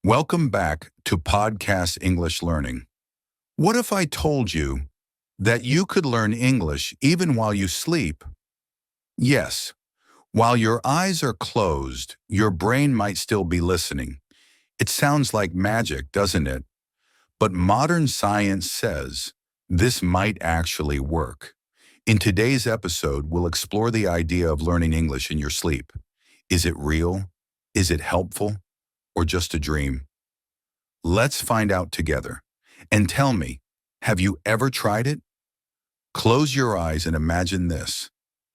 Welcome back to Podcast English Learning. What if I told you that you could learn English even while you sleep? Yes, while your eyes are closed, your brain might still be listening. It sounds like magic, doesn't it? But modern science says this might actually work. In today's episode, we'll explore the idea of learning English in your sleep. Is it real? Is it helpful? Or just a dream? Let's find out together. And tell me, have you ever tried it? Close your eyes and imagine this.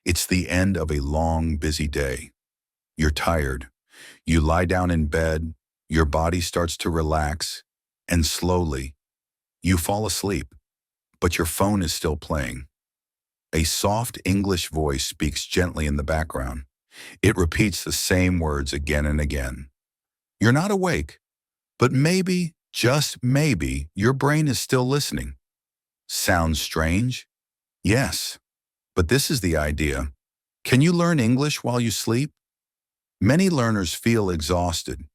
It's the end of a long, busy day. You're tired. You lie down in bed, your body starts to relax, and slowly, you fall asleep. But your phone is still playing. A soft English voice speaks gently in the background. It repeats the same words again and again. You're not awake, but maybe, just maybe, your brain is still listening. Sounds strange? Yes, but this is the idea. Can you learn English while you sleep? Many learners feel exhausted.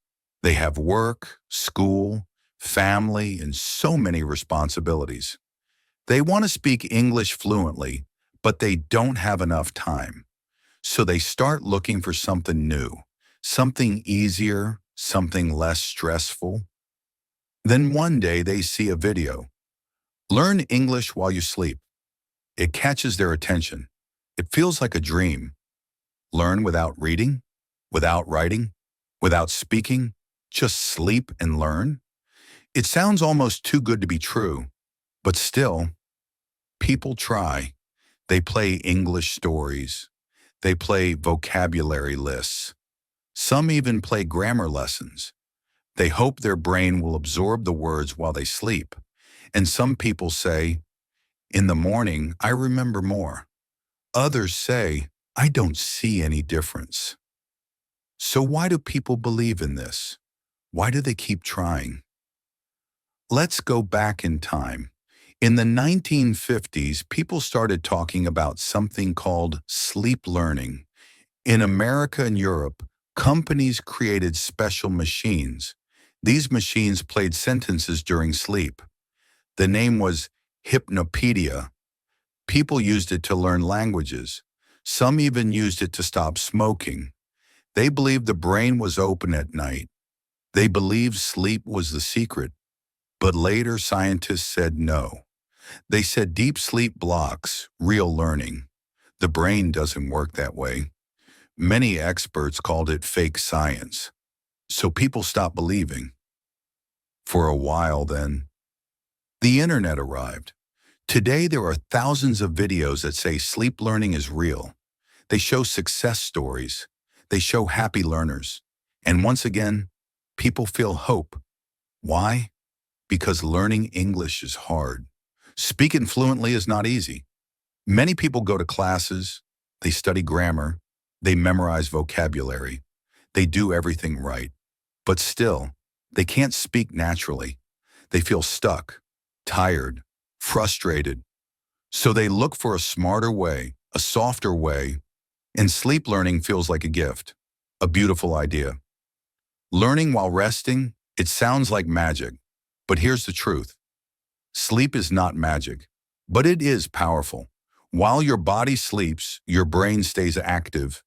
They have work, school, family, and so many responsibilities. They want to speak English fluently, but they don't have enough time. So they start looking for something new, something easier, something less stressful. Then one day they see a video. Learn English while you sleep. It catches their attention. It feels like a dream. Learn without reading, without writing, without speaking, just sleep and learn. It sounds almost too good to be true, but still, people try. They play English stories. They play vocabulary lists. Some even play grammar lessons. They hope their brain will absorb the words while they sleep. And some people say, in the morning, I remember more. Others say, I don't see any difference. So why do people believe in this? Why do they keep trying? Let's go back in time. In the 1950s, people started talking about something called sleep learning. In America and Europe, companies created special machines. These machines played sentences during sleep. The name was Hypnopedia. People used it to learn languages. Some even used it to stop smoking. They believed the brain was open at night. They believed sleep was the secret. But later, scientists said no. They said deep sleep blocks real learning. The brain doesn't work that way. Many experts called it fake science. So people stopped believing. For a while then, the internet arrived. Today there are thousands of videos that say sleep learning is real. They show success stories. They show happy learners. And once again, people feel hope. Why? Because learning English is hard. Speaking fluently is not easy. Many people go to classes, they study grammar, they memorize vocabulary, they do everything right. But still, they can't speak naturally. They feel stuck, tired, frustrated. So they look for a smarter way, a softer way, and sleep learning feels like a gift, a beautiful idea. Learning while resting, it sounds like magic, but here's the truth. Sleep is not magic, but it is powerful. While your body sleeps, your brain stays active.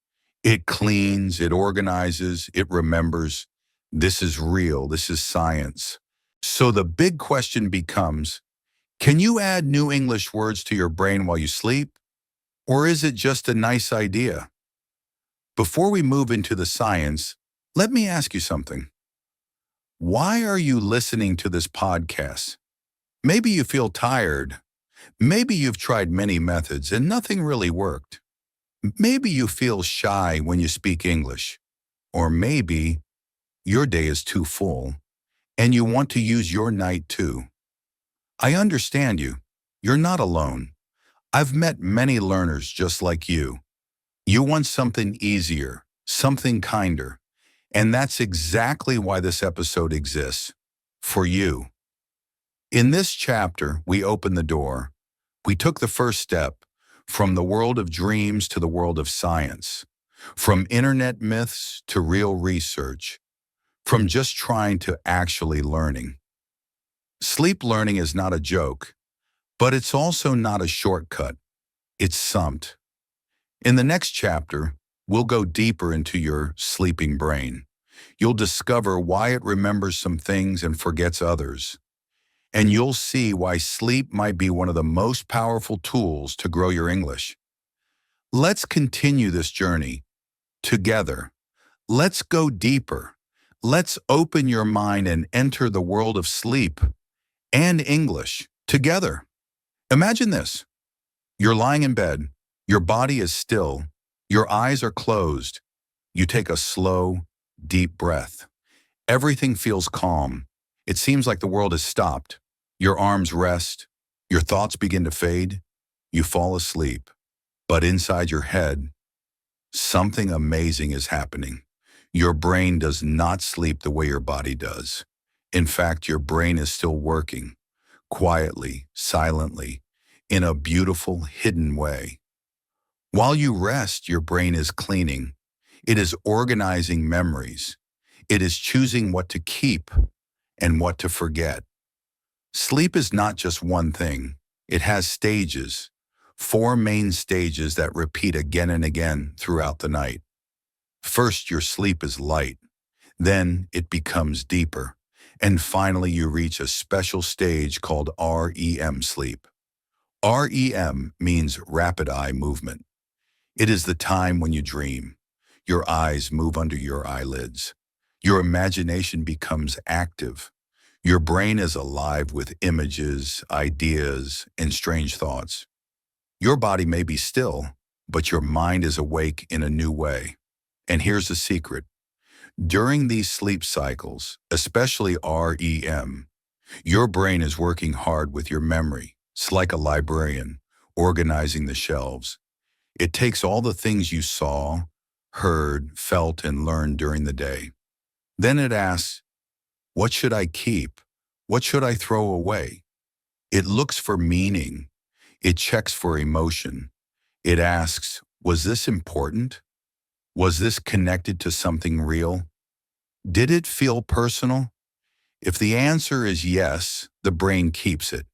It cleans, it organizes, it remembers. This is real, this is science. So the big question becomes, can you add new English words to your brain while you sleep? Or is it just a nice idea? Before we move into the science, let me ask you something. Why are you listening to this podcast? Maybe you feel tired. Maybe you've tried many methods and nothing really worked. Maybe you feel shy when you speak English. Or maybe your day is too full and you want to use your night too. I understand you. You're not alone. I've met many learners just like you. You want something easier, something kinder. And that's exactly why this episode exists. For you. In this chapter, we open the door. We took the first step from the world of dreams to the world of science, from internet myths to real research, from just trying to actually learning. Sleep learning is not a joke, but it's also not a shortcut. It's something. In the next chapter, we'll go deeper into your sleeping brain. You'll discover why it remembers some things and forgets others. And you'll see why sleep might be one of the most powerful tools to grow your English. Let's continue this journey together. Let's go deeper. Let's open your mind and enter the world of sleep and English together. Imagine this. You're lying in bed. Your body is still. Your eyes are closed. You take a slow, deep breath. Everything feels calm. It seems like the world has stopped. Your arms rest. Your thoughts begin to fade. You fall asleep. But inside your head, something amazing is happening. Your brain does not sleep the way your body does. In fact, your brain is still working, quietly, silently, in a beautiful, hidden way. While you rest, your brain is cleaning. It is organizing memories. It is choosing what to keep and what to forget. Sleep is not just one thing. It has stages, 4 main stages that repeat again and again throughout the night. First, your sleep is light. Then it becomes deeper. And finally, you reach a special stage called REM sleep. REM means rapid eye movement. It is the time when you dream. Your eyes move under your eyelids. Your imagination becomes active. Your brain is alive with images, ideas, and strange thoughts. Your body may be still, but your mind is awake in a new way. And here's the secret. During these sleep cycles, especially REM, your brain is working hard with your memory. It's like a librarian organizing the shelves. It takes all the things you saw, heard, felt, and learned during the day. Then it asks, what should I keep? What should I throw away? It looks for meaning. It checks for emotion. It asks, was this important? Was this connected to something real? Did it feel personal? If the answer is yes, the brain keeps it.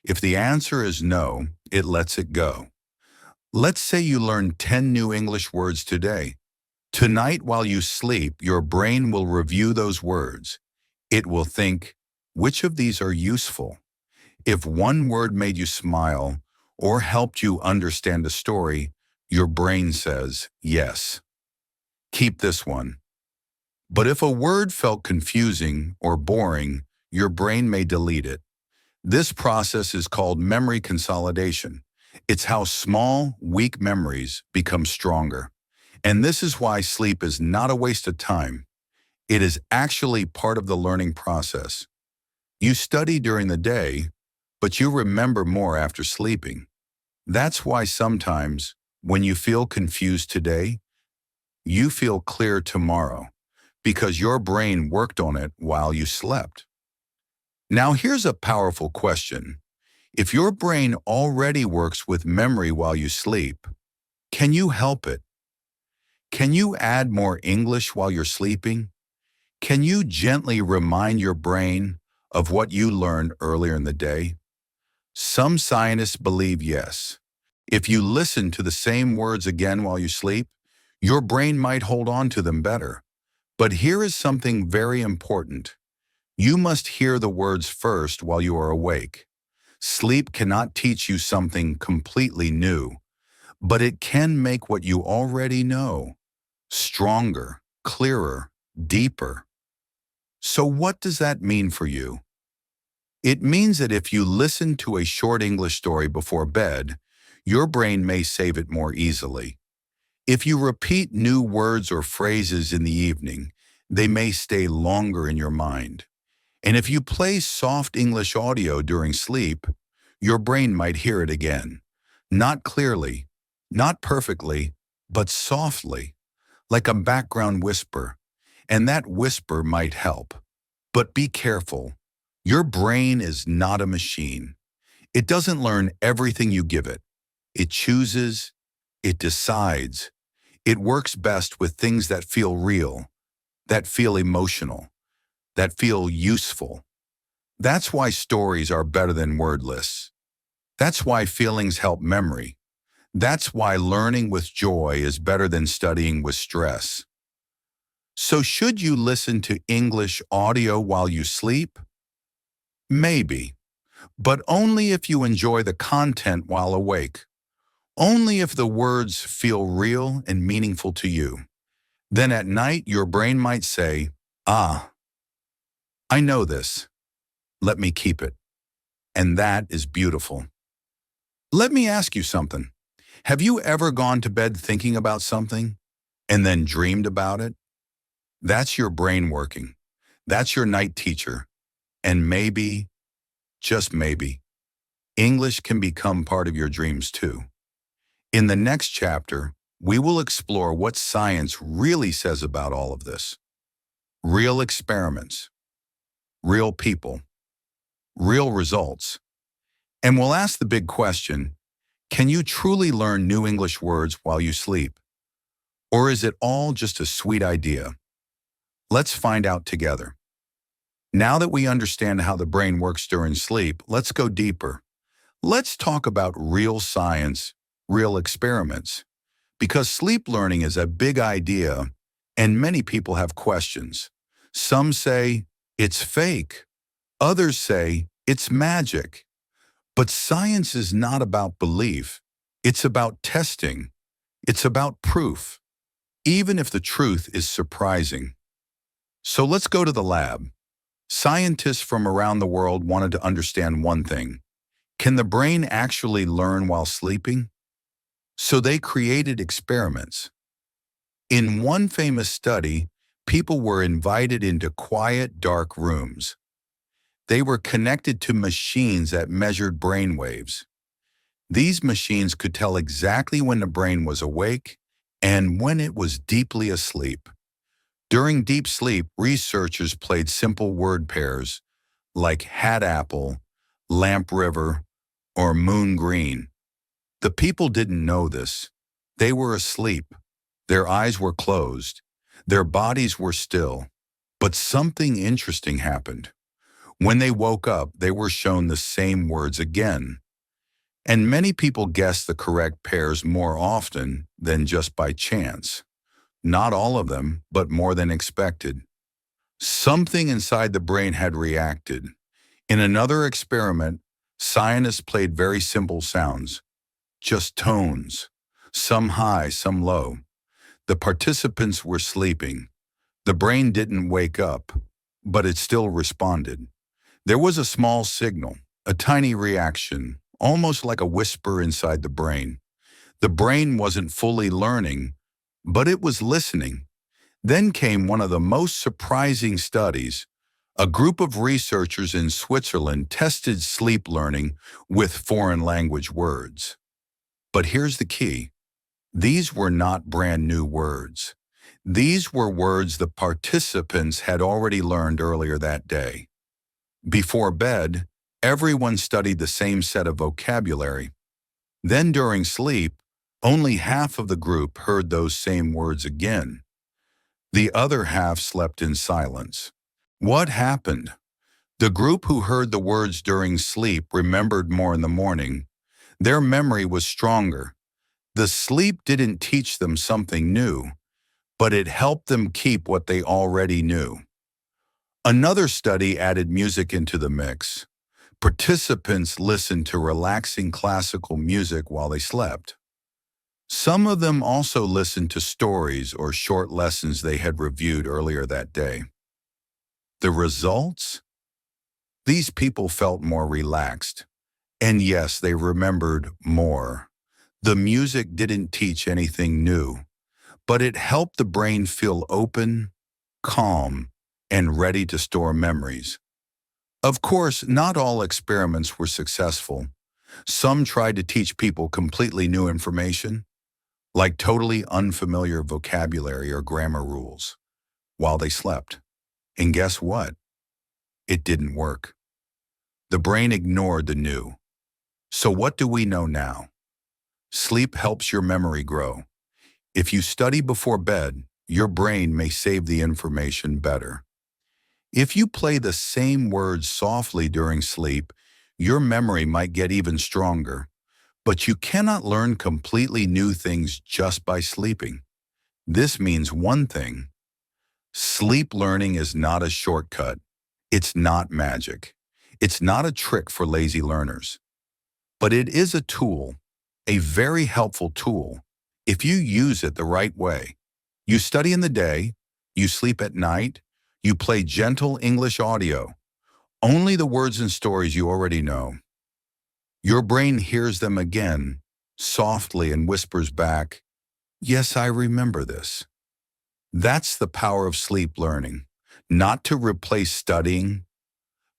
If the answer is no, it lets it go. Let's say you learned 10 new English words today. Tonight, while you sleep, your brain will review those words. It will think, which of these are useful? If one word made you smile or helped you understand a story, your brain says, yes, keep this one. But if a word felt confusing or boring, your brain may delete it. This process is called memory consolidation. It's how small, weak memories become stronger. And this is why sleep is not a waste of time. It is actually part of the learning process. You study during the day, but you remember more after sleeping. That's why sometimes, when you feel confused today, you feel clear tomorrow, because your brain worked on it while you slept. Now here's a powerful question. If your brain already works with memory while you sleep, can you help it? Can you add more English while you're sleeping? Can you gently remind your brain of what you learned earlier in the day? Some scientists believe yes. If you listen to the same words again while you sleep, your brain might hold on to them better. But here is something very important. You must hear the words first while you are awake. Sleep cannot teach you something completely new, but it can make what you already know stronger, clearer, deeper. So what does that mean for you? It means that if you listen to a short English story before bed, your brain may save it more easily. If you repeat new words or phrases in the evening, they may stay longer in your mind. And if you play soft English audio during sleep, your brain might hear it again. Not clearly, not perfectly, but softly, like a background whisper. And that whisper might help. But be careful. Your brain is not a machine. It doesn't learn everything you give it. It chooses, it decides. It works best with things that feel real, that feel emotional, that feel useful. That's why stories are better than word lists. That's why feelings help memory. That's why learning with joy is better than studying with stress. So should you listen to English audio while you sleep? Maybe, but only if you enjoy the content while awake. Only if the words feel real and meaningful to you. Then at night, your brain might say, "Ah, I know this. Let me keep it." And that is beautiful. Let me ask you something. Have you ever gone to bed thinking about something and then dreamed about it? That's your brain working. That's your night teacher. And maybe, just maybe, English can become part of your dreams too. In the next chapter, we will explore what science really says about all of this. Real experiments, real people, real results. And we'll ask the big question, can you truly learn new English words while you sleep? Or is it all just a sweet idea? Let's find out together. Now that we understand how the brain works during sleep, let's go deeper. Let's talk about real science, real experiments. Because sleep learning is a big idea, and many people have questions. Some say it's fake. Others say it's magic. But science is not about belief. It's about testing. It's about proof, even if the truth is surprising. So let's go to the lab. Scientists from around the world wanted to understand one thing. Can the brain actually learn while sleeping? So they created experiments. In one famous study, people were invited into quiet, dark rooms. They were connected to machines that measured brain waves. These machines could tell exactly when the brain was awake and when it was deeply asleep. During deep sleep, researchers played simple word pairs like hat apple, lamp river, or moon green. The people didn't know this. They were asleep. Their eyes were closed. Their bodies were still. But something interesting happened. When they woke up, they were shown the same words again. And many people guessed the correct pairs more often than just by chance. Not all of them, but more than expected. Something inside the brain had reacted. In another experiment, scientists played very simple sounds, just tones, some high, some low. The participants were sleeping. The brain didn't wake up, but it still responded. There was a small signal, a tiny reaction, almost like a whisper inside the brain. The brain wasn't fully learning, but it was listening. Then came one of the most surprising studies. A group of researchers in Switzerland tested sleep learning with foreign language words. But here's the key. These were not brand new words. These were words the participants had already learned earlier that day. Before bed, everyone studied the same set of vocabulary. Then during sleep, only half of the group heard those same words again. The other half slept in silence. What happened? The group who heard the words during sleep remembered more in the morning. Their memory was stronger. The sleep didn't teach them something new, but it helped them keep what they already knew. Another study added music into the mix. Participants listened to relaxing classical music while they slept. Some of them also listened to stories or short lessons they had reviewed earlier that day. The results? These people felt more relaxed. And yes, they remembered more. The music didn't teach anything new, but it helped the brain feel open, calm, and ready to store memories. Of course, not all experiments were successful. Some tried to teach people completely new information, like totally unfamiliar vocabulary or grammar rules, while they slept. And guess what? It didn't work. The brain ignored the new. So what do we know now? Sleep helps your memory grow. If you study before bed, your brain may save the information better. If you play the same words softly during sleep, your memory might get even stronger. But you cannot learn completely new things just by sleeping. This means one thing. Sleep learning is not a shortcut. It's not magic. It's not a trick for lazy learners. But it is a tool, a very helpful tool, if you use it the right way. You study in the day, you sleep at night, you play gentle English audio, only the words and stories you already know. Your brain hears them again, softly, and whispers back, "Yes, I remember this." That's the power of sleep learning, not to replace studying,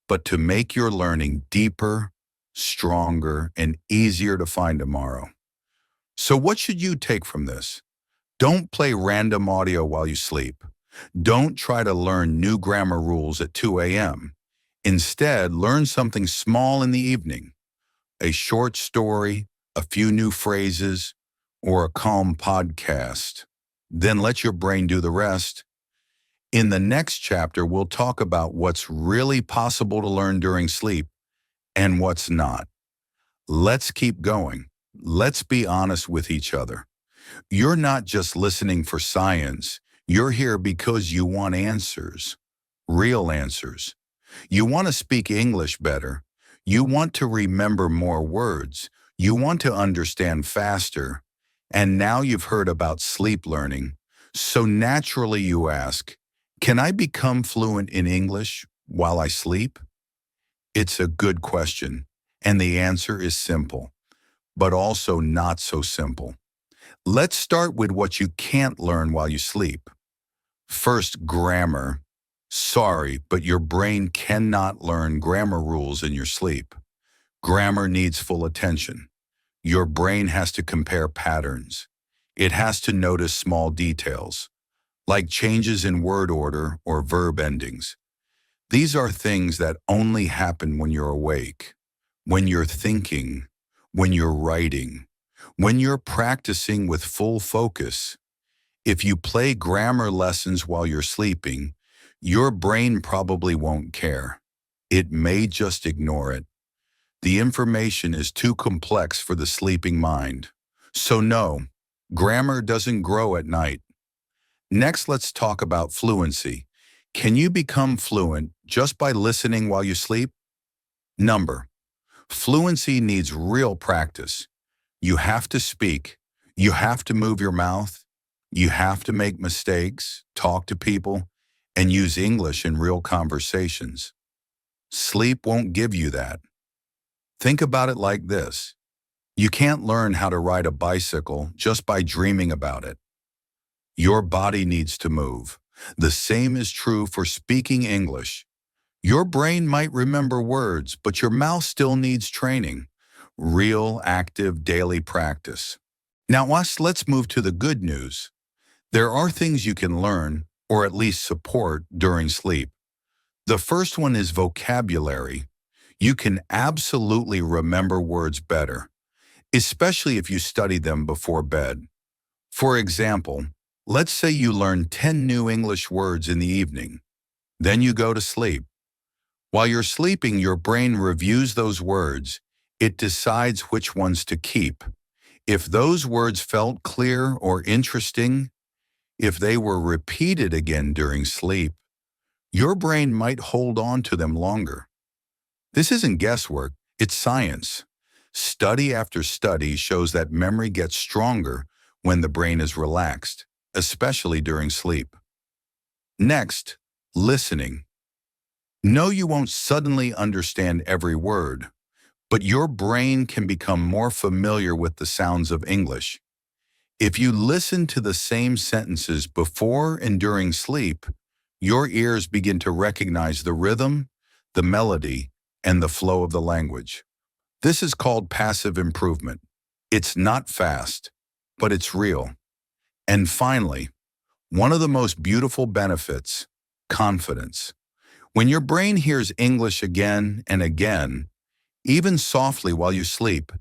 but to make your learning deeper, stronger, and easier to find tomorrow. So what should you take from this? Don't play random audio while you sleep. Don't try to learn new grammar rules at 2 a.m. Instead, learn something small in the evening, a short story, a few new phrases, or a calm podcast. Then let your brain do the rest. In the next chapter, we'll talk about what's really possible to learn during sleep and what's not. Let's keep going. Let's be honest with each other. You're not just listening for science. You're here because you want answers, real answers. You want to speak English better. You want to remember more words. You want to understand faster. And now you've heard about sleep learning. So naturally you ask, can I become fluent in English while I sleep? It's a good question, and the answer is simple, but also not so simple. Let's start with what you can't learn while you sleep. First, grammar. Sorry, but your brain cannot learn grammar rules in your sleep. Grammar needs full attention. Your brain has to compare patterns. It has to notice small details, like changes in word order or verb endings. These are things that only happen when you're awake, when you're thinking, when you're writing, when you're practicing with full focus. If you play grammar lessons while you're sleeping, your brain probably won't care. It may just ignore it. The information is too complex for the sleeping mind. So no, grammar doesn't grow at night. Next, let's talk about fluency. Can you become fluent just by listening while you sleep? Number. Fluency needs real practice. You have to speak. You have to move your mouth. You have to make mistakes, talk to people, and use English in real conversations. Sleep won't give you that. Think about it like this. You can't learn how to ride a bicycle just by dreaming about it. Your body needs to move. The same is true for speaking English. Your brain might remember words, but your mouth still needs training. Real, active, daily practice. Now, let's move to the good news. There are things you can learn, or at least support, during sleep. The first one is vocabulary. You can absolutely remember words better, especially if you study them before bed. For example, let's say you learn 10 new English words in the evening. Then you go to sleep. While you're sleeping, your brain reviews those words. It decides which ones to keep. If those words felt clear or interesting, if they were repeated again during sleep, your brain might hold on to them longer. This isn't guesswork, it's science. Study after study shows that memory gets stronger when the brain is relaxed, especially during sleep. Next, listening. No, you won't suddenly understand every word, but your brain can become more familiar with the sounds of English. If you listen to the same sentences before and during sleep, your ears begin to recognize the rhythm, the melody, and the flow of the language. This is called passive improvement. It's not fast, but it's real. And finally, one of the most beautiful benefits, confidence. When your brain hears English again and again, even softly while you sleep,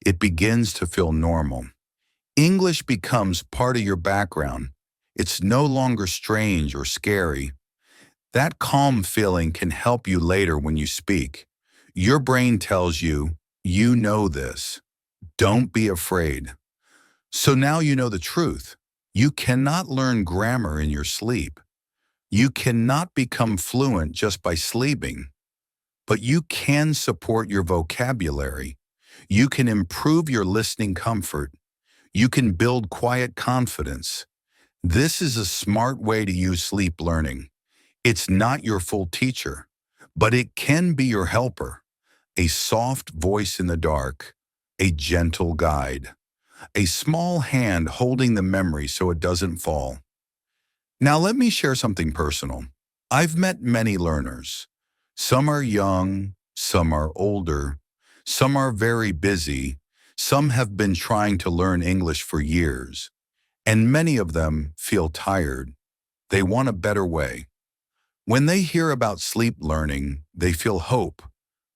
it begins to feel normal. English becomes part of your background. It's no longer strange or scary. That calm feeling can help you later when you speak. Your brain tells you, you know this. Don't be afraid. So now you know the truth. You cannot learn grammar in your sleep. You cannot become fluent just by sleeping. But you can support your vocabulary. You can improve your listening comfort. You can build quiet confidence. This is a smart way to use sleep learning. It's not your full teacher, but it can be your helper, a soft voice in the dark, a gentle guide, a small hand holding the memory so it doesn't fall. Now let me share something personal. I've met many learners. Some are young, some are older, some are very busy, some have been trying to learn English for years, and many of them feel tired. They want a better way. When they hear about sleep learning, they feel hope,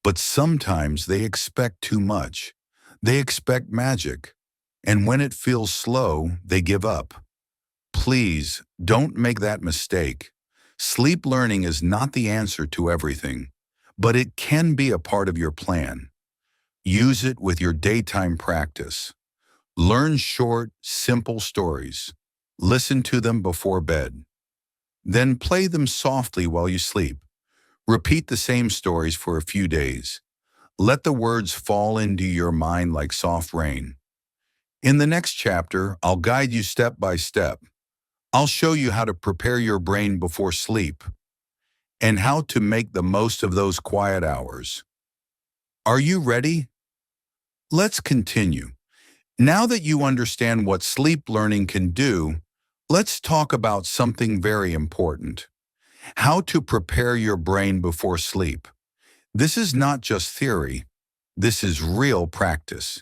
but sometimes they expect too much. They expect magic, and when it feels slow, they give up. Please don't make that mistake. Sleep learning is not the answer to everything, but it can be a part of your plan. Use it with your daytime practice. Learn short, simple stories. Listen to them before bed. Then play them softly while you sleep. Repeat the same stories for a few days. Let the words fall into your mind like soft rain. In the next chapter, I'll guide you step by step. I'll show you how to prepare your brain before sleep and how to make the most of those quiet hours. Are you ready? Let's continue. Now that you understand what sleep learning can do, let's talk about something very important. How to prepare your brain before sleep. This is not just theory. This is real practice.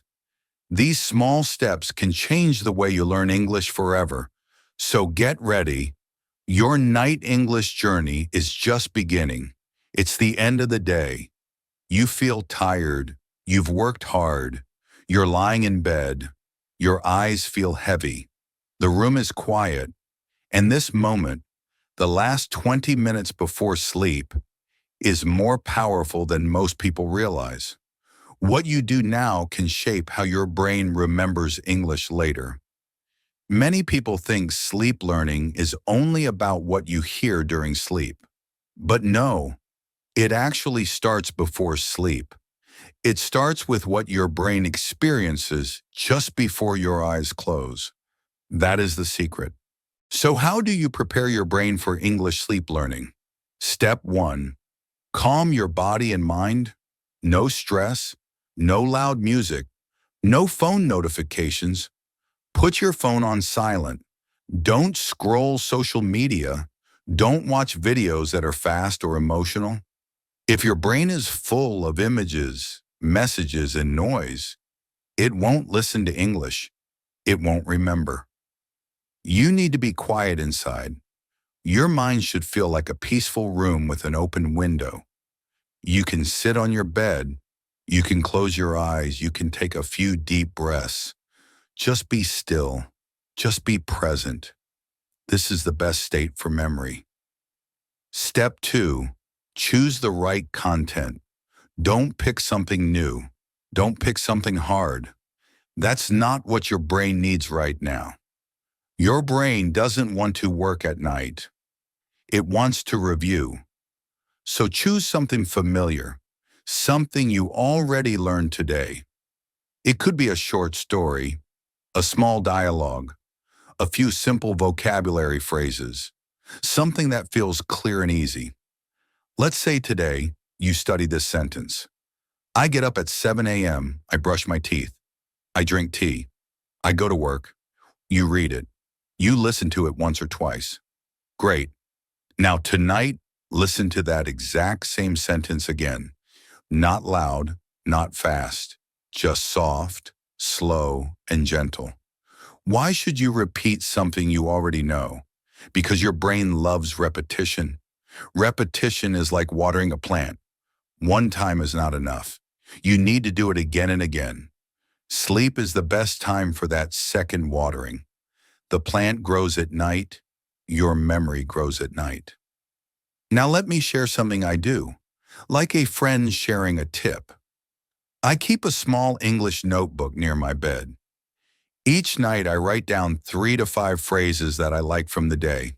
These small steps can change the way you learn English forever. So get ready. Your night English journey is just beginning. It's the end of the day. You feel tired. You've worked hard. You're lying in bed. Your eyes feel heavy. The room is quiet. And this moment, the last 20 minutes before sleep, is more powerful than most people realize. What you do now can shape how your brain remembers English later. Many people think sleep learning is only about what you hear during sleep. But no, it actually starts before sleep. It starts with what your brain experiences just before your eyes close. That is the secret. So how do you prepare your brain for English sleep learning? Step 1. Calm your body and mind. No stress, no loud music, no phone notifications. Put your phone on silent. Don't scroll social media. Don't watch videos that are fast or emotional. If your brain is full of images, messages, and noise, it won't listen to English. It won't remember. You need to be quiet inside. Your mind should feel like a peaceful room with an open window. You can sit on your bed. You can close your eyes. You can take a few deep breaths. Just be still. Just be present. This is the best state for memory. Step 2. Choose the right content. Don't pick something new. Don't pick something hard. That's not what your brain needs right now. Your brain doesn't want to work at night. It wants to review. So choose something familiar, something you already learned today. It could be a short story, a small dialogue, a few simple vocabulary phrases, something that feels clear and easy. Let's say today you study this sentence. I get up at 7 a.m., I brush my teeth, I drink tea, I go to work. You read it. You listen to it once or twice. Great. Now tonight, listen to that exact same sentence again. Not loud, not fast, just soft, slow, and gentle. Why should you repeat something you already know? Because your brain loves repetition. Repetition is like watering a plant. One time is not enough. You need to do it again and again. Sleep is the best time for that second watering. The plant grows at night. Your memory grows at night. Now let me share something I do, like a friend sharing a tip. I keep a small English notebook near my bed. Each night I write down 3 to 5 phrases that I like from the day,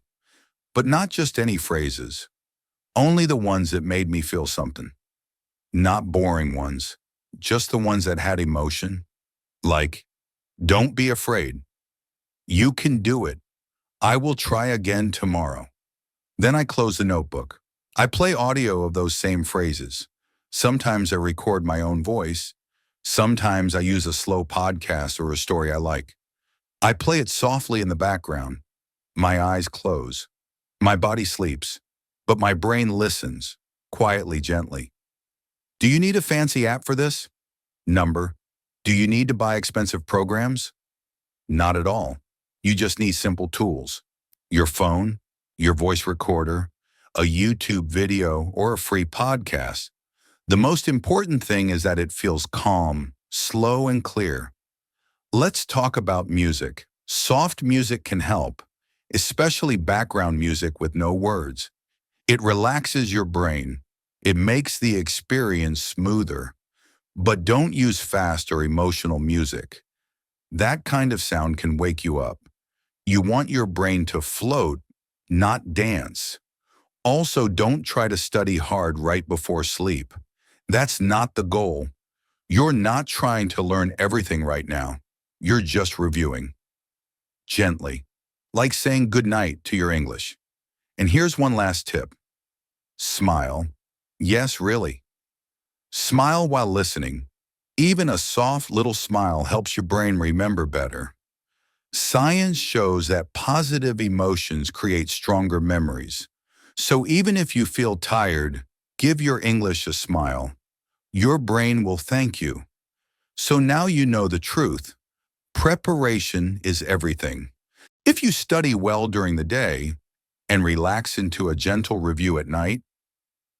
but not just any phrases, only the ones that made me feel something. Not boring ones, just the ones that had emotion, like, don't be afraid. You can do it. I will try again tomorrow. Then I close the notebook. I play audio of those same phrases. Sometimes I record my own voice. Sometimes I use a slow podcast or a story I like. I play it softly in the background. My eyes close. My body sleeps, but my brain listens, quietly, gently. Do you need a fancy app for this? Number. Do you need to buy expensive programs? Not at all. You just need simple tools. Your phone, your voice recorder, a YouTube video, or a free podcast. The most important thing is that it feels calm, slow, and clear. Let's talk about music. Soft music can help, especially background music with no words. It relaxes your brain. It makes the experience smoother. But don't use fast or emotional music. That kind of sound can wake you up. You want your brain to float, not dance. Also, don't try to study hard right before sleep. That's not the goal. You're not trying to learn everything right now. You're just reviewing. Gently, like saying good night to your English. And here's one last tip. Smile. Yes, really. Smile while listening. Even a soft little smile helps your brain remember better. Science shows that positive emotions create stronger memories. So even if you feel tired, give your English a smile. Your brain will thank you. So now you know the truth. Preparation is everything. If you study well during the day and relax into a gentle review at night,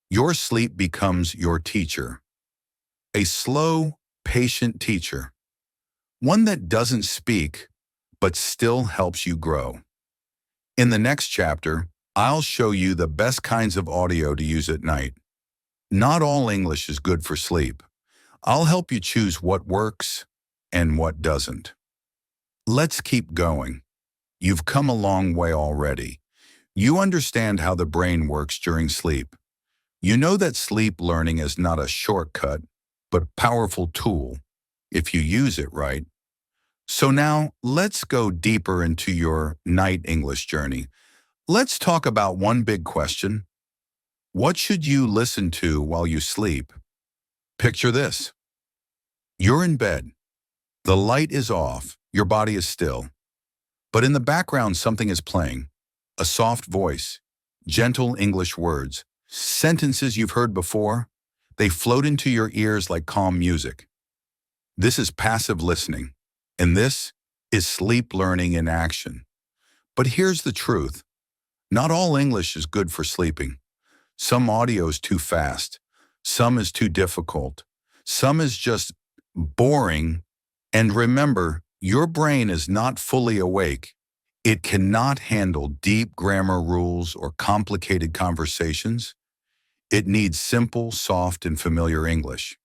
your sleep becomes your teacher. A slow, patient teacher. One that doesn't speak, but still helps you grow. In the next chapter, I'll show you the best kinds of audio to use at night. Not all English is good for sleep. I'll help you choose what works and what doesn't. Let's keep going. You've come a long way already. You understand how the brain works during sleep. You know that sleep learning is not a shortcut, but a powerful tool if you use it right. So now let's go deeper into your night English journey. Let's talk about one big question. What should you listen to while you sleep? Picture this. You're in bed. The light is off. Your body is still. But in the background, something is playing. A soft voice, gentle English words, sentences you've heard before. They float into your ears like calm music. This is passive listening. And this is sleep learning in action. But here's the truth. Not all English is good for sleeping. Some audio is too fast. Some is too difficult. Some is just boring. And remember, your brain is not fully awake. It cannot handle deep grammar rules or complicated conversations. It needs simple, soft, and familiar English.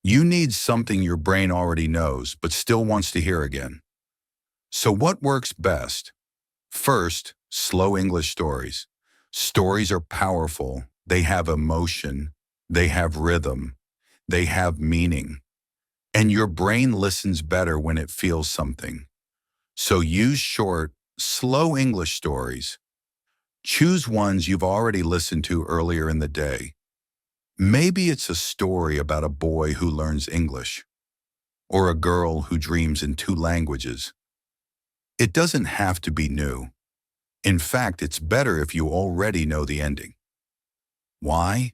You need something your brain already knows but still wants to hear again. So what works best? First, slow English stories. Stories are powerful. They have emotion. They have rhythm. They have meaning. And your brain listens better when it feels something. So use short, slow English stories. Choose ones you've already listened to earlier in the day. Maybe it's a story about a boy who learns English, or a girl who dreams in 2 languages. It doesn't have to be new. In fact, it's better if you already know the ending. Why?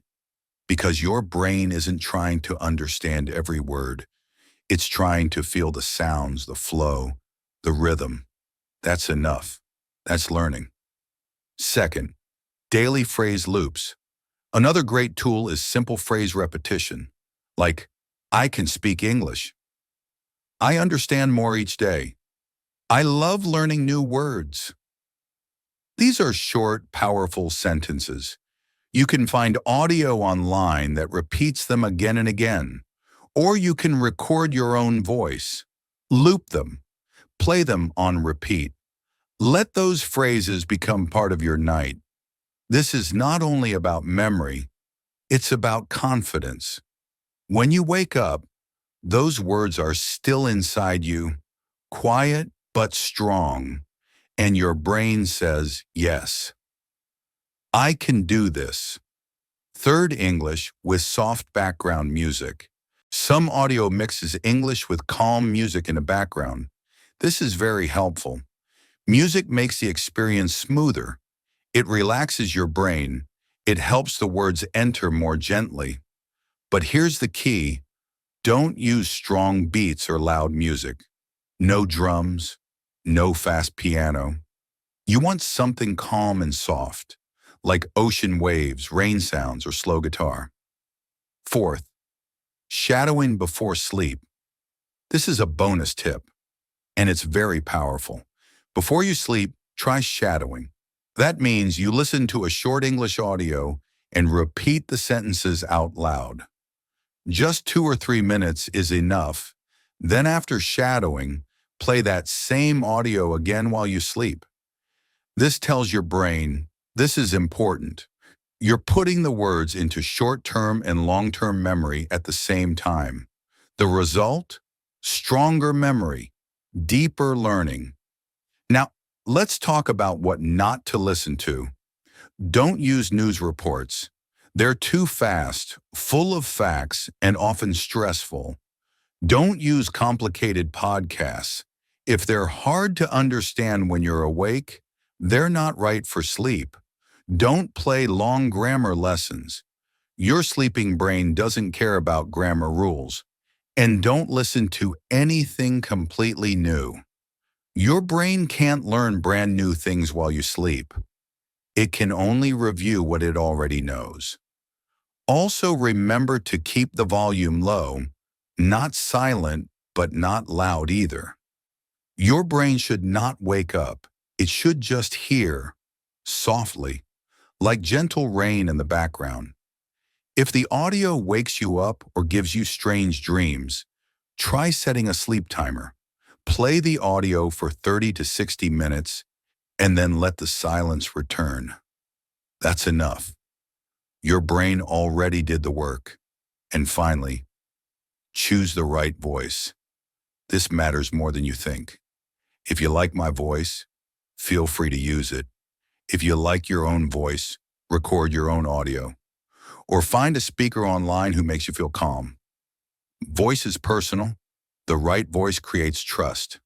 Because your brain isn't trying to understand every word. It's trying to feel the sounds, the flow, the rhythm. That's enough. That's learning. Second, daily phrase loops. Another great tool is simple phrase repetition, like, I can speak English. I understand more each day. I love learning new words. These are short, powerful sentences. You can find audio online that repeats them again and again, or you can record your own voice. Loop them, play them on repeat. Let those phrases become part of your night. This is not only about memory, it's about confidence. When you wake up, those words are still inside you, quiet but strong, and your brain says, yes, I can do this. Third English with soft background music. Some audio mixes English with calm music in the background. This is very helpful. Music makes the experience smoother. It relaxes your brain. It helps the words enter more gently. But here's the key. Don't use strong beats or loud music. No drums, no fast piano. You want something calm and soft, like ocean waves, rain sounds, or slow guitar. Fourth, shadowing before sleep. This is a bonus tip, and it's very powerful. Before you sleep, try shadowing. That means you listen to a short English audio and repeat the sentences out loud. Just 2 or 3 minutes is enough. Then after shadowing, play that same audio again while you sleep. This tells your brain, this is important. You're putting the words into short-term and long-term memory at the same time. The result? Stronger memory, deeper learning. Now, let's talk about what not to listen to. Don't use news reports. They're too fast, full of facts, and often stressful. Don't use complicated podcasts. If they're hard to understand when you're awake, they're not right for sleep. Don't play long grammar lessons. Your sleeping brain doesn't care about grammar rules. And don't listen to anything completely new. Your brain can't learn brand new things while you sleep. It can only review what it already knows. Also remember to keep the volume low, not silent, but not loud either. Your brain should not wake up. It should just hear, softly, like gentle rain in the background. If the audio wakes you up or gives you strange dreams, try setting a sleep timer. Play the audio for 30 to 60 minutes and then let the silence return. That's enough. Your brain already did the work. And finally, choose the right voice. This matters more than you think. If you like my voice, feel free to use it. If you like your own voice, record your own audio. Or find a speaker online who makes you feel calm. Voice is personal. The right voice creates trust.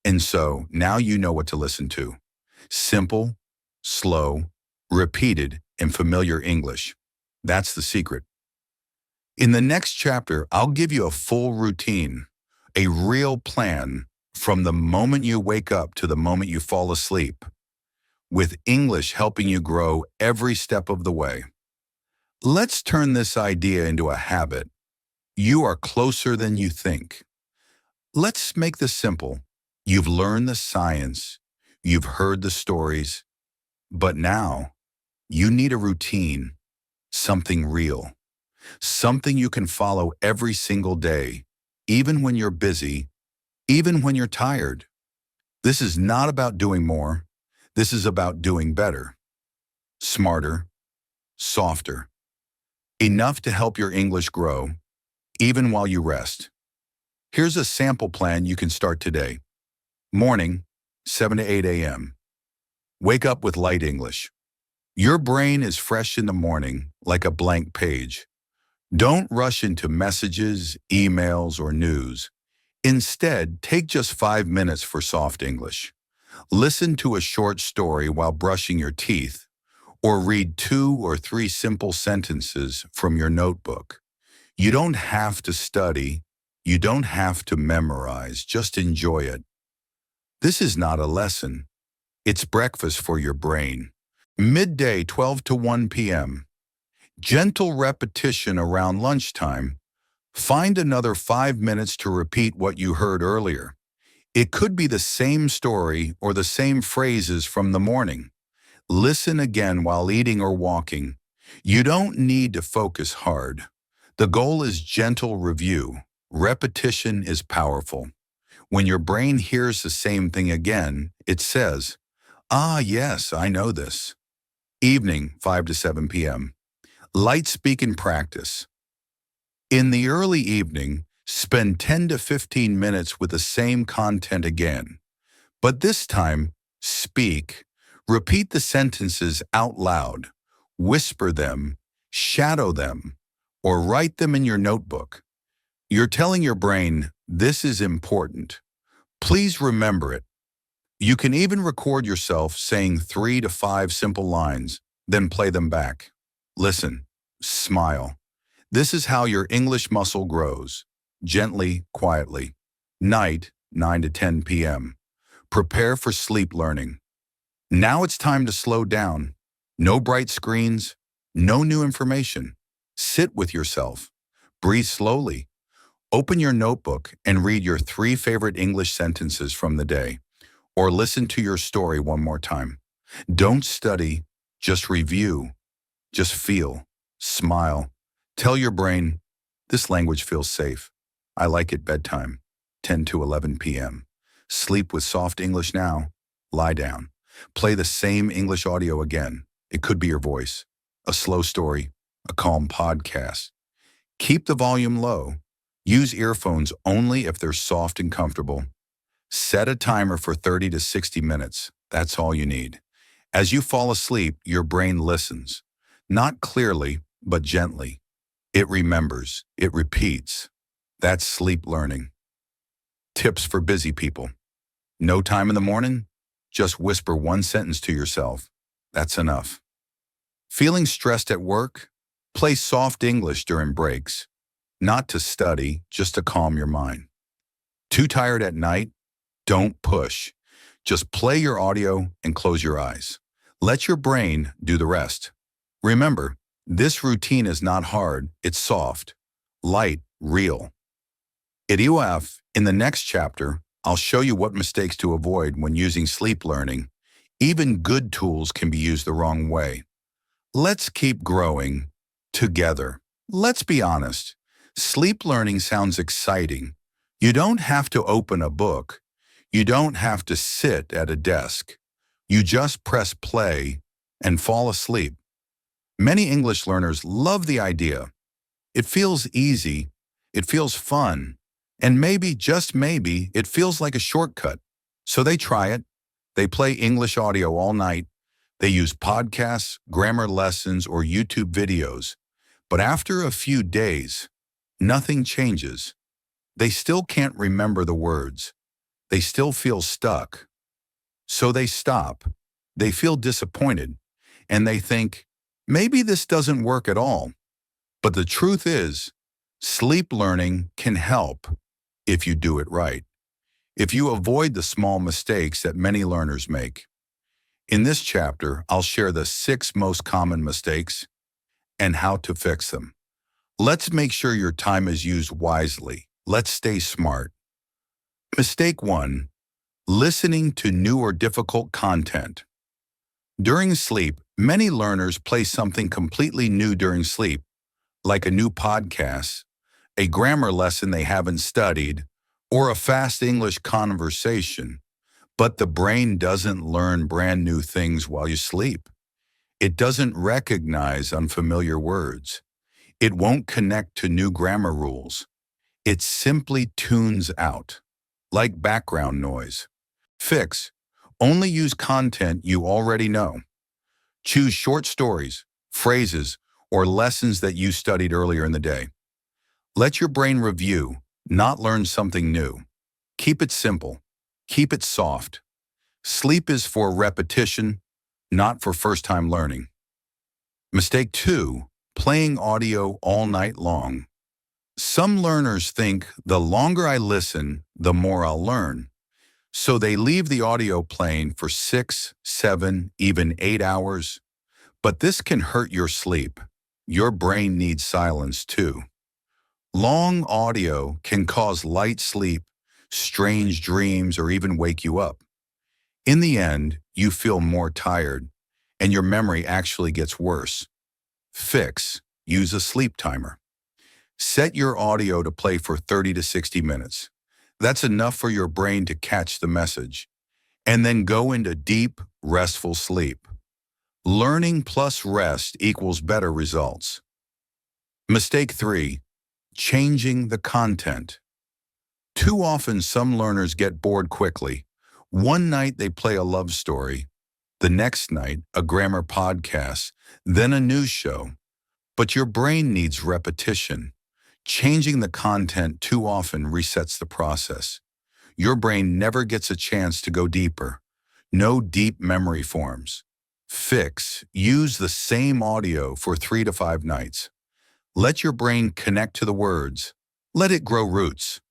And so now you know what to listen to. Simple, slow, repeated, and familiar English. That's the secret. In the next chapter, I'll give you a full routine, a real plan from the moment you wake up to the moment you fall asleep, with English helping you grow every step of the way. Let's turn this idea into a habit. You are closer than you think. Let's make this simple. You've learned the science, you've heard the stories, but now you need a routine, something real, something you can follow every single day, even when you're busy, even when you're tired. This is not about doing more. This is about doing better, smarter, softer, enough to help your English grow, even while you rest. Here's a sample plan you can start today. Morning, 7 to 8 a.m. Wake up with light English. Your brain is fresh in the morning, like a blank page. Don't rush into messages, emails, or news. Instead, take just 5 minutes for soft English. Listen to a short story while brushing your teeth, or read 2 or 3 simple sentences from your notebook. You don't have to study. You don't have to memorize. Just enjoy it. This is not a lesson. It's breakfast for your brain. Midday, 12 to 1 p.m. Gentle repetition around lunchtime. Find another 5 minutes to repeat what you heard earlier. It could be the same story or the same phrases from the morning. Listen again while eating or walking. You don't need to focus hard. The goal is gentle review. Repetition is powerful. When your brain hears the same thing again, it says, "Ah, yes, I know this." Evening, 5 to 7 p.m. Light speaking practice. In the early evening, spend 10 to 15 minutes with the same content again. But this time, speak. Repeat the sentences out loud. Whisper them, shadow them, or write them in your notebook. You're telling your brain, this is important. Please remember it. You can even record yourself saying 3 to 5 simple lines, then play them back. Listen, smile. This is how your English muscle grows. Gently, quietly. Night, 9 to 10 p.m. Prepare for sleep learning. Now it's time to slow down. No bright screens, no new information. Sit with yourself. Breathe slowly. Open your notebook and read your 3 favorite English sentences from the day, or listen to your story one more time. Don't study, just review, just feel, smile. Tell your brain, this language feels safe. I like it bedtime, 10 to 11 p.m. Sleep with soft English now. Lie down. Play the same English audio again. It could be your voice, a slow story, a calm podcast. Keep the volume low. Use earphones only if they're soft and comfortable. Set a timer for 30 to 60 minutes. That's all you need. As you fall asleep, your brain listens. Not clearly, but gently. It remembers. It repeats. That's sleep learning. Tips for busy people. No time in the morning? Just whisper one sentence to yourself. That's enough. Feeling stressed at work? Play soft English during breaks. Not to study, just to calm your mind. Too tired at night? Don't push. Just play your audio and close your eyes. Let your brain do the rest. Remember, this routine is not hard, it's soft, light, real. At EOF, in the next chapter, I'll show you what mistakes to avoid when using sleep learning. Even good tools can be used the wrong way. Let's keep growing together. Let's be honest. Sleep learning sounds exciting. You don't have to open a book. You don't have to sit at a desk. You just press play and fall asleep. Many English learners love the idea. It feels easy, it feels fun, and maybe, just maybe, it feels like a shortcut. So they try it. They play English audio all night. They use podcasts, grammar lessons, or YouTube videos. But after a few days, nothing changes. They still can't remember the words. They still feel stuck. So they stop. They feel disappointed. And they think, maybe this doesn't work at all. But the truth is, sleep learning can help if you do it right. If you avoid the small mistakes that many learners make. In this chapter, I'll share the 6 most common mistakes and how to fix them. Let's make sure your time is used wisely. Let's stay smart. Mistake 1. Listening to new or difficult content. During sleep, many learners play something completely new during sleep, like a new podcast, a grammar lesson they haven't studied, or a fast English conversation. But the brain doesn't learn brand new things while you sleep. It doesn't recognize unfamiliar words. It won't connect to new grammar rules. It simply tunes out, like background noise. Fix. Only use content you already know. Choose short stories, phrases, or lessons that you studied earlier in the day. Let your brain review, not learn something new. Keep it simple. Keep it soft. Sleep is for repetition, not for first-time learning. Mistake 2. Playing audio all night long. Some learners think the longer I listen, the more I'll learn. So they leave the audio playing for 6, 7, even 8 hours. But this can hurt your sleep. Your brain needs silence too. Long audio can cause light sleep, strange dreams, or even wake you up. In the end, you feel more tired, and your memory actually gets worse. Fix. Use a sleep timer. Set your audio to play for 30 to 60 minutes. That's enough for your brain to catch the message. And then go into deep, restful sleep. Learning plus rest equals better results. Mistake 3. Changing the content. Too often some learners get bored quickly. One night they play a love story, the next night a grammar podcast, then a news show. But your brain needs repetition. Changing the content too often resets the process. Your brain never gets a chance to go deeper. No deep memory forms. Fix. Use the same audio for 3 to 5 nights. Let your brain connect to the words. Let it grow roots.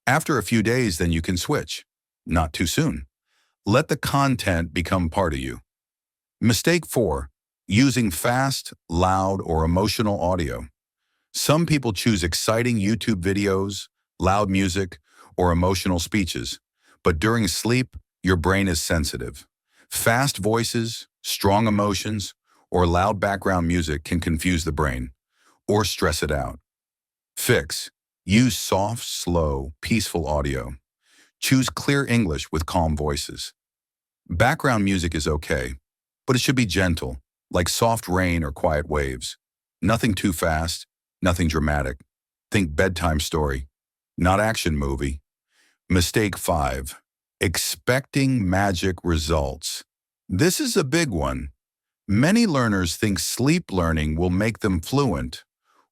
After a few days, then you can switch. Not too soon. Let the content become part of you. Mistake 4. Using fast, loud, or emotional audio. Some people choose exciting YouTube videos, loud music, or emotional speeches. But during sleep, your brain is sensitive. Fast voices, strong emotions, or loud background music can confuse the brain or stress it out. Fix. Use soft, slow, peaceful audio. Choose clear English with calm voices. Background music is okay, but it should be gentle, like soft rain or quiet waves. Nothing too fast, nothing dramatic. Think bedtime story, not action movie. Mistake 5. Expecting magic results. This is a big one. Many learners think sleep learning will make them fluent.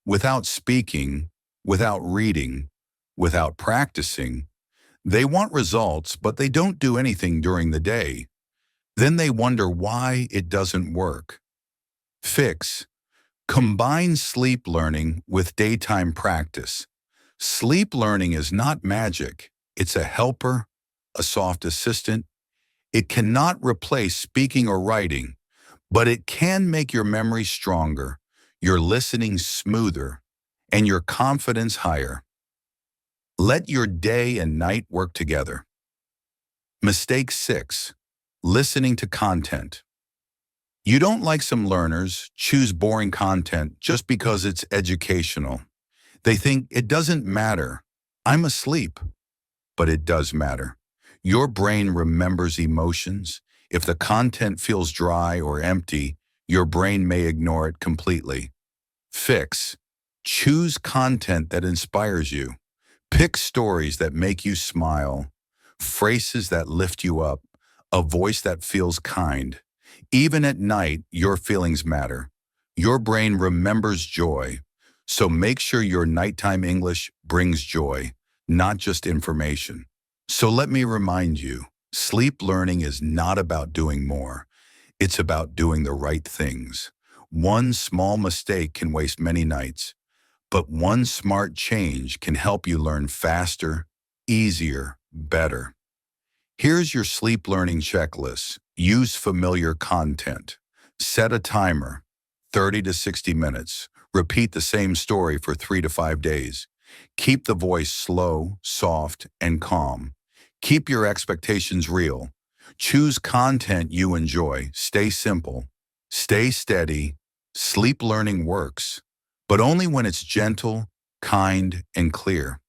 Without speaking, without reading, without practicing. They want results, but they don't do anything during the day. Then they wonder why it doesn't work. Fix. Combine sleep learning with daytime practice. Sleep learning is not magic. It's a helper, a soft assistant. It cannot replace speaking or writing, but it can make your memory stronger, your listening smoother, and your confidence higher. Let your day and night work together. Mistake 6. Listening to content. You don't like some learners choose boring content just because it's educational. They think it doesn't matter. I'm asleep. But it does matter. Your brain remembers emotions. If the content feels dry or empty, your brain may ignore it completely. Fix. Choose content that inspires you. Pick stories that make you smile, phrases that lift you up, a voice that feels kind. Even at night, your feelings matter. Your brain remembers joy. So make sure your nighttime English brings joy, not just information. So let me remind you, sleep learning is not about doing more. It's about doing the right things. One small mistake can waste many nights, but one smart change can help you learn faster, easier, better. Here's your sleep learning checklist. Use familiar content. Set a timer, 30 to 60 minutes. Repeat the same story for 3 to 5 days. Keep the voice slow, soft, and calm. Keep your expectations real. Choose content you enjoy. Stay simple. Stay steady. Sleep learning works, but only when it's gentle, kind, and clear.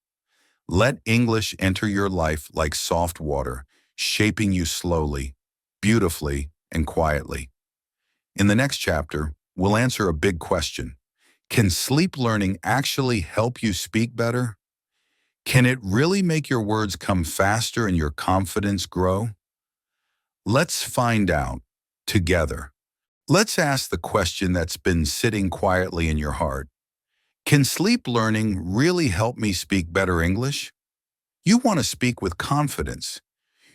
Let English enter your life like soft water, shaping you slowly, beautifully, and quietly. In the next chapter, we'll answer a big question. Can sleep learning actually help you speak better? Can it really make your words come faster and your confidence grow? Let's find out together. Let's ask the question that's been sitting quietly in your heart. Can sleep learning really help me speak better English? You want to speak with confidence.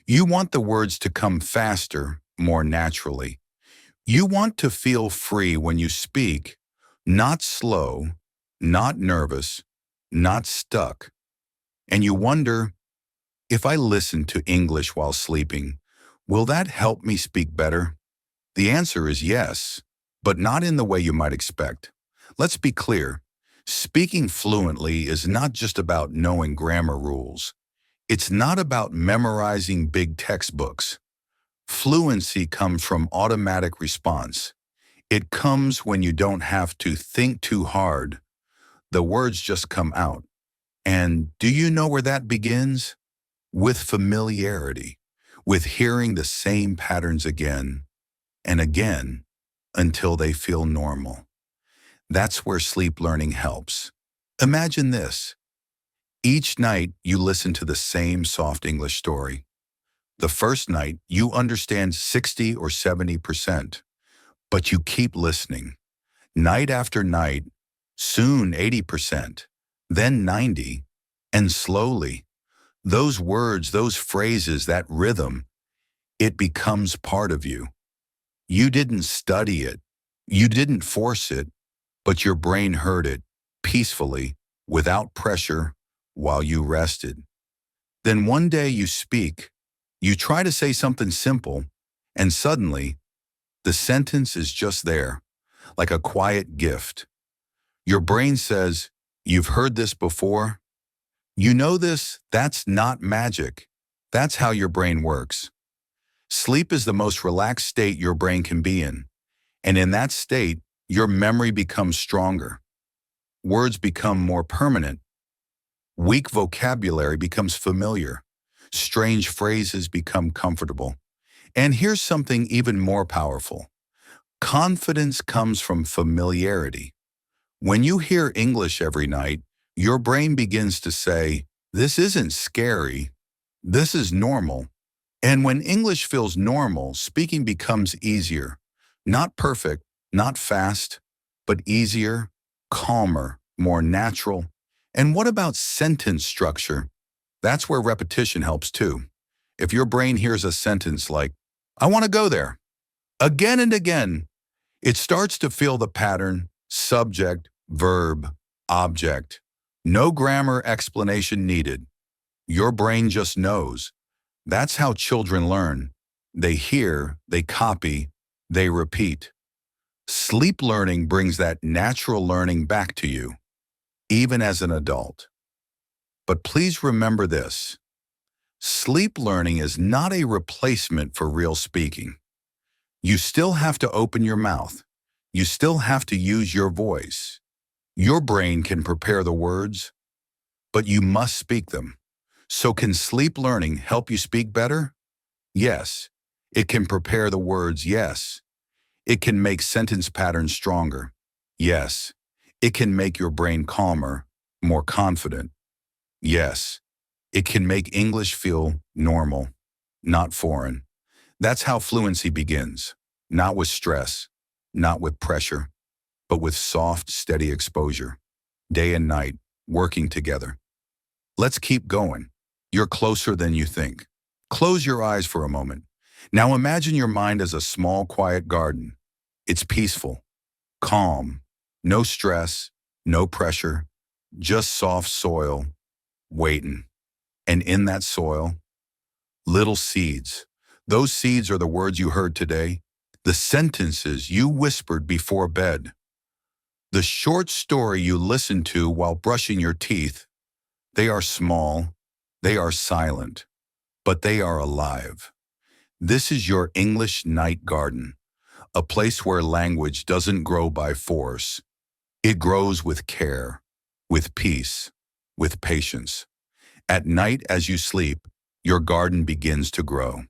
You want the words to come faster, more naturally. You want to feel free when you speak, not slow, not nervous, not stuck. And you wonder, if I listen to English while sleeping, will that help me speak better? The answer is yes, but not in the way you might expect. Let's be clear. Speaking fluently is not just about knowing grammar rules. It's not about memorizing big textbooks. Fluency comes from automatic response. It comes when you don't have to think too hard. The words just come out. And do you know where that begins? With familiarity, with hearing the same patterns again and again until they feel normal. That's where sleep learning helps. Imagine this. Each night you listen to the same soft English story. The first night you understand 60 or 70%, but you keep listening. Night after night, soon 80%, then 90, and slowly, those words, those phrases, that rhythm, it becomes part of you. You didn't study it, you didn't force it, but your brain heard it peacefully, without pressure, while you rested. Then one day you speak, you try to say something simple, and suddenly, the sentence is just there, like a quiet gift. Your brain says, "You've heard this before? You know this? That's not magic." That's how your brain works. Sleep is the most relaxed state your brain can be in. And in that state, your memory becomes stronger. Words become more permanent. Weak vocabulary becomes familiar. Strange phrases become comfortable. And here's something even more powerful. Confidence comes from familiarity. When you hear English every night, your brain begins to say, "This isn't scary. This is normal." And when English feels normal, speaking becomes easier. Not perfect, not fast, but easier, calmer, more natural. And what about sentence structure? That's where repetition helps too. If your brain hears a sentence like, "I want to go there," again and again, it starts to feel the pattern: subject, verb, object. No grammar explanation needed. Your brain just knows. That's how children learn. They hear, they copy, they repeat. Sleep learning brings that natural learning back to you, even as an adult. But please remember this. Sleep learning is not a replacement for real speaking. You still have to open your mouth. You still have to use your voice. Your brain can prepare the words, but you must speak them. So can sleep learning help you speak better? Yes. It can prepare the words, yes. It can make sentence patterns stronger. Yes. It can make your brain calmer, more confident. Yes. It can make English feel normal, not foreign. That's how fluency begins. Not with stress, not with pressure, but with soft, steady exposure. Day and night, working together. Let's keep going. You're closer than you think. Close your eyes for a moment. Now imagine your mind as a small, quiet garden. It's peaceful, calm, no stress, no pressure, just soft soil, waiting. And in that soil, little seeds. Those seeds are the words you heard today, the sentences you whispered before bed, the short story you listened to while brushing your teeth. They are small, they are silent, but they are alive. This is your English night garden, a place where language doesn't grow by force. It grows with care, with peace, with patience. At night as you sleep, your garden begins to grow.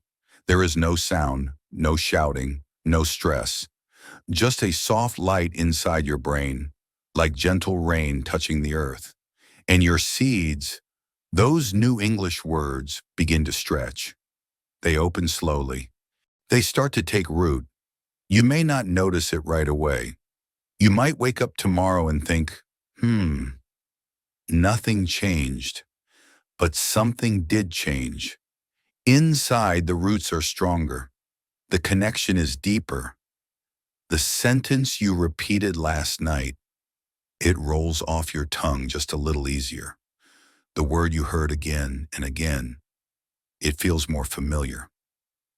There is no sound, no shouting, no stress, just a soft light inside your brain, like gentle rain touching the earth. And your seeds, those new English words, begin to stretch. They open slowly. They start to take root. You may not notice it right away. You might wake up tomorrow and think, nothing changed. But something did change. Inside, the roots are stronger. The connection is deeper. The sentence you repeated last night, it rolls off your tongue just a little easier. The word you heard again and again, it feels more familiar.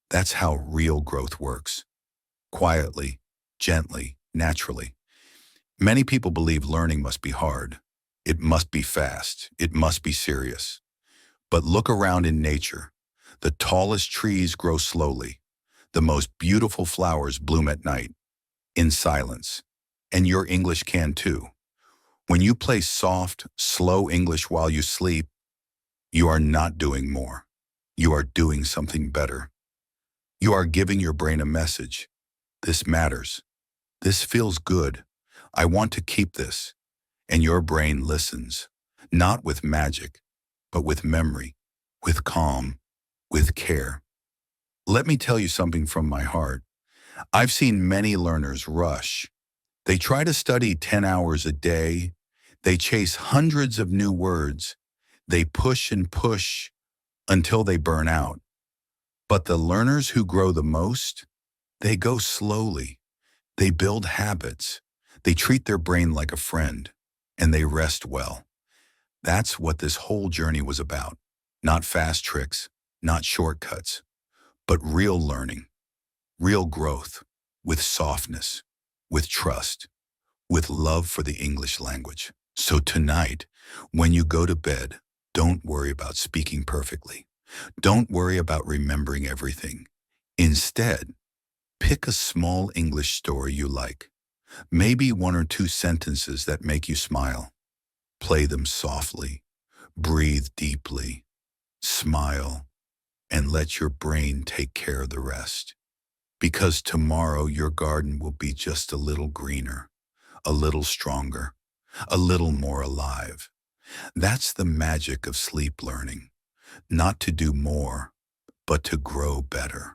That's how real growth works. Quietly, gently, naturally. Many people believe learning must be hard. It must be fast. It must be serious. But look around in nature. The tallest trees grow slowly. The most beautiful flowers bloom at night. in silence. And your English can too. When you play soft, slow English while you sleep, you are not doing more. You are doing something better. You are giving your brain a message. This matters. This feels good. I want to keep this. And your brain listens, not with magic, but with memory, with calm, with care. Let me tell you something from my heart. I've seen many learners rush. They try to study 10 hours a day. They chase hundreds of new words. They push and push until they burn out. But the learners who grow the most, they go slowly. They build habits. They treat their brain like a friend, and they rest well. That's what this whole journey was about. Not fast tricks, not shortcuts, but real learning, real growth, with softness, with trust, with love for the English language. So tonight, when you go to bed, don't worry about speaking perfectly. Don't worry about remembering everything. Instead, pick a small English story you like. Maybe one or two sentences that make you smile. Play them softly, breathe deeply, smile, and let your brain take care of the rest. Because tomorrow your garden will be just a little greener, a little stronger, a little more alive. That's the magic of sleep learning. Not to do more, but to grow better.